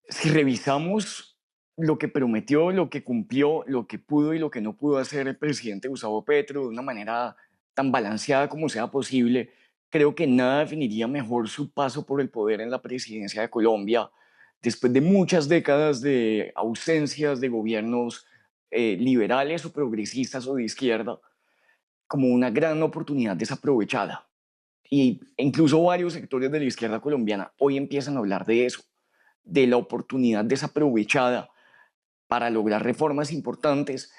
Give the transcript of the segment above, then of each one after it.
Si revisamos lo que prometió, lo que cumplió, lo que pudo y lo que no pudo hacer el presidente Gustavo Petro de una manera tan balanceada como sea posible, creo que nada definiría mejor su paso por el poder en la presidencia de Colombia después de muchas décadas de ausencias de gobiernos liberales o progresistas o de izquierda, como una gran oportunidad desaprovechada. Y incluso varios sectores de la izquierda colombiana hoy empiezan a hablar de eso, de la oportunidad desaprovechada para lograr reformas importantes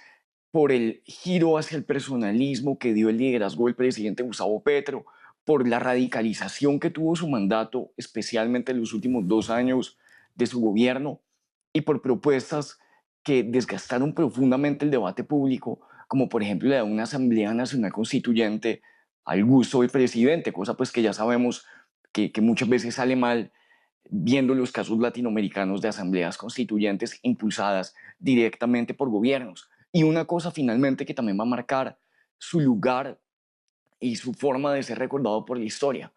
por el giro hacia el personalismo que dio el liderazgo del presidente Gustavo Petro, por la radicalización que tuvo su mandato, especialmente en los últimos 2 años de su gobierno, y por propuestas que desgastaron profundamente el debate público, como por ejemplo la de una Asamblea Nacional Constituyente al gusto del presidente, cosa pues que ya sabemos que muchas veces sale mal viendo los casos latinoamericanos de asambleas constituyentes impulsadas directamente por gobiernos. Y una cosa finalmente que también va a marcar su lugar y su forma de ser recordado por la historia,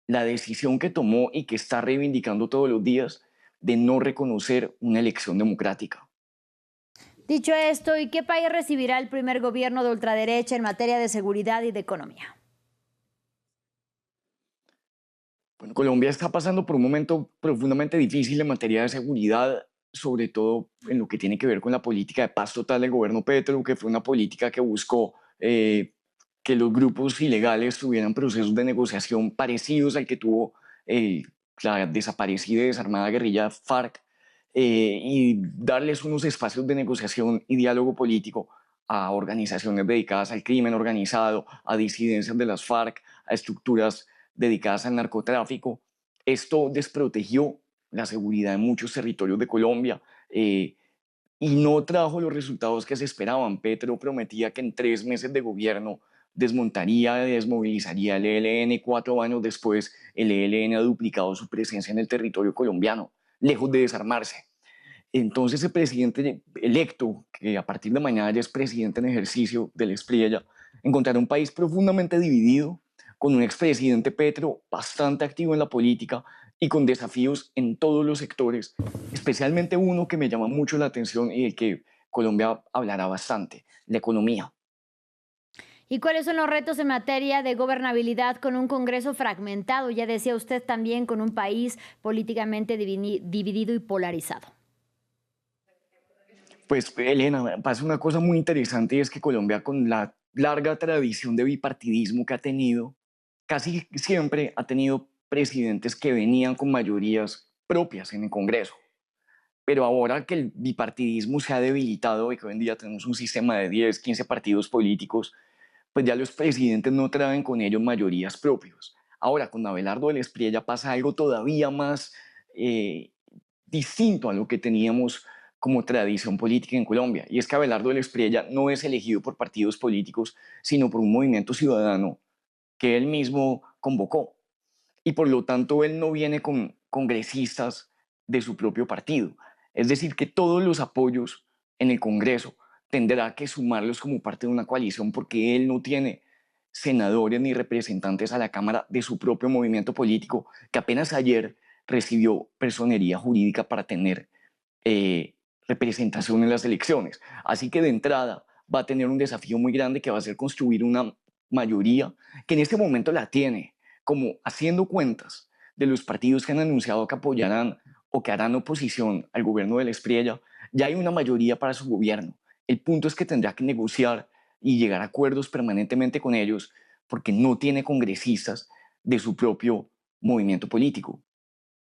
la decisión que tomó y que está reivindicando todos los días de no reconocer una elección democrática. Dicho esto, ¿y qué país recibirá el primer gobierno de ultraderecha en materia de seguridad y de economía? Bueno, Colombia está pasando por un momento profundamente difícil en materia de seguridad, sobre todo en lo que tiene que ver con la política de paz total del gobierno Petro, que fue una política que buscó que los grupos ilegales tuvieran procesos de negociación parecidos al que tuvo eh, la desaparecida y desarmada guerrilla FARC, y darles unos espacios de negociación y diálogo político a organizaciones dedicadas al crimen organizado, a disidencias de las FARC, a estructuras dedicadas al narcotráfico. Esto desprotegió la seguridad en muchos territorios de Colombia, y no trajo los resultados que se esperaban. Petro prometía que en 3 meses de gobierno desmontaría y desmovilizaría el ELN. 4 años después, el ELN ha duplicado su presencia en el territorio colombiano, lejos de desarmarse. Entonces el presidente electo, que a partir de mañana ya es presidente en ejercicio del Espriella, encontrará un país profundamente dividido, con un expresidente Petro bastante activo en la política y con desafíos en todos los sectores, especialmente uno que me llama mucho la atención y del que Colombia hablará bastante, la economía. ¿Y cuáles son los retos en materia de gobernabilidad con un Congreso fragmentado? Ya decía usted también con un país políticamente dividido y polarizado. Pues Elena, pasa una cosa muy interesante y es que Colombia, con la larga tradición de bipartidismo que ha tenido, casi siempre ha tenido presidentes que venían con mayorías propias en el Congreso. Pero ahora que el bipartidismo se ha debilitado y que hoy en día tenemos un sistema de 10, 15 partidos políticos, pues ya los presidentes no traen con ellos mayorías propias. Ahora, con Abelardo del Espriella pasa algo todavía más eh, distinto a lo que teníamos como tradición política en Colombia. Y es que Abelardo del Espriella no es elegido por partidos políticos, sino por un movimiento ciudadano que él mismo convocó. Y por lo tanto, él no viene con congresistas de su propio partido. Es decir, que todos los apoyos en el Congreso tendrá que sumarlos como parte de una coalición porque él no tiene senadores ni representantes a la Cámara de su propio movimiento político, que apenas ayer recibió personería jurídica para tener eh, representación en las elecciones. Así que de entrada va a tener un desafío muy grande que va a ser construir una mayoría que en este momento la tiene, como haciendo cuentas de los partidos que han anunciado que apoyarán o que harán oposición al gobierno de la Espriella, ya hay una mayoría para su gobierno. El punto es que tendrá que negociar y llegar a acuerdos permanentemente con ellos porque no tiene congresistas de su propio movimiento político.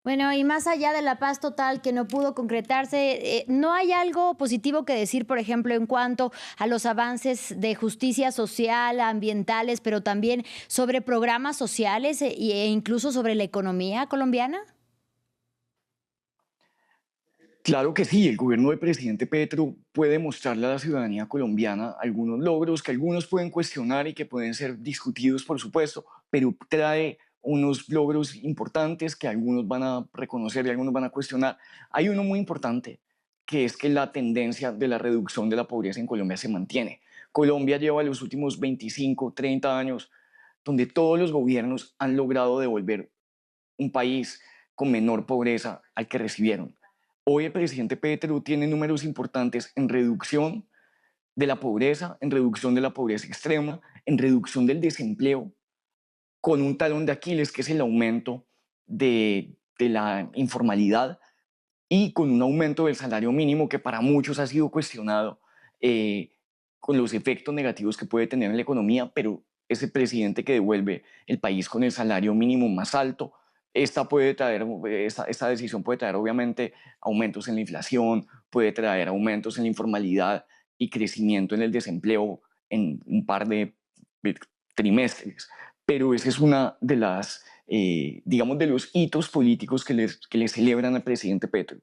Bueno, y más allá de la paz total que no pudo concretarse, ¿no hay algo positivo que decir, por ejemplo, en cuanto a los avances de justicia social, ambientales, pero también sobre programas sociales e incluso sobre la economía colombiana? Claro que sí, el gobierno del presidente Petro puede mostrarle a la ciudadanía colombiana algunos logros que algunos pueden cuestionar y que pueden ser discutidos, por supuesto, pero trae unos logros importantes que algunos van a reconocer y algunos van a cuestionar. Hay uno muy importante, que es que la tendencia de la reducción de la pobreza en Colombia se mantiene. Colombia lleva los últimos 25, 30 años donde todos los gobiernos han logrado devolver un país con menor pobreza al que recibieron. Hoy el presidente Petro tiene números importantes en reducción de la pobreza, en reducción de la pobreza extrema, en reducción del desempleo, con un talón de Aquiles que es el aumento de la informalidad y con un aumento del salario mínimo que para muchos ha sido cuestionado, eh, con los efectos negativos que puede tener en la economía, pero ese presidente que devuelve el país con el salario mínimo más alto, esta decisión puede traer obviamente aumentos en la inflación, puede traer aumentos en la informalidad y crecimiento en el desempleo en un par de trimestres. Pero esa es una de las, digamos, de los hitos políticos que le celebran al presidente Petro.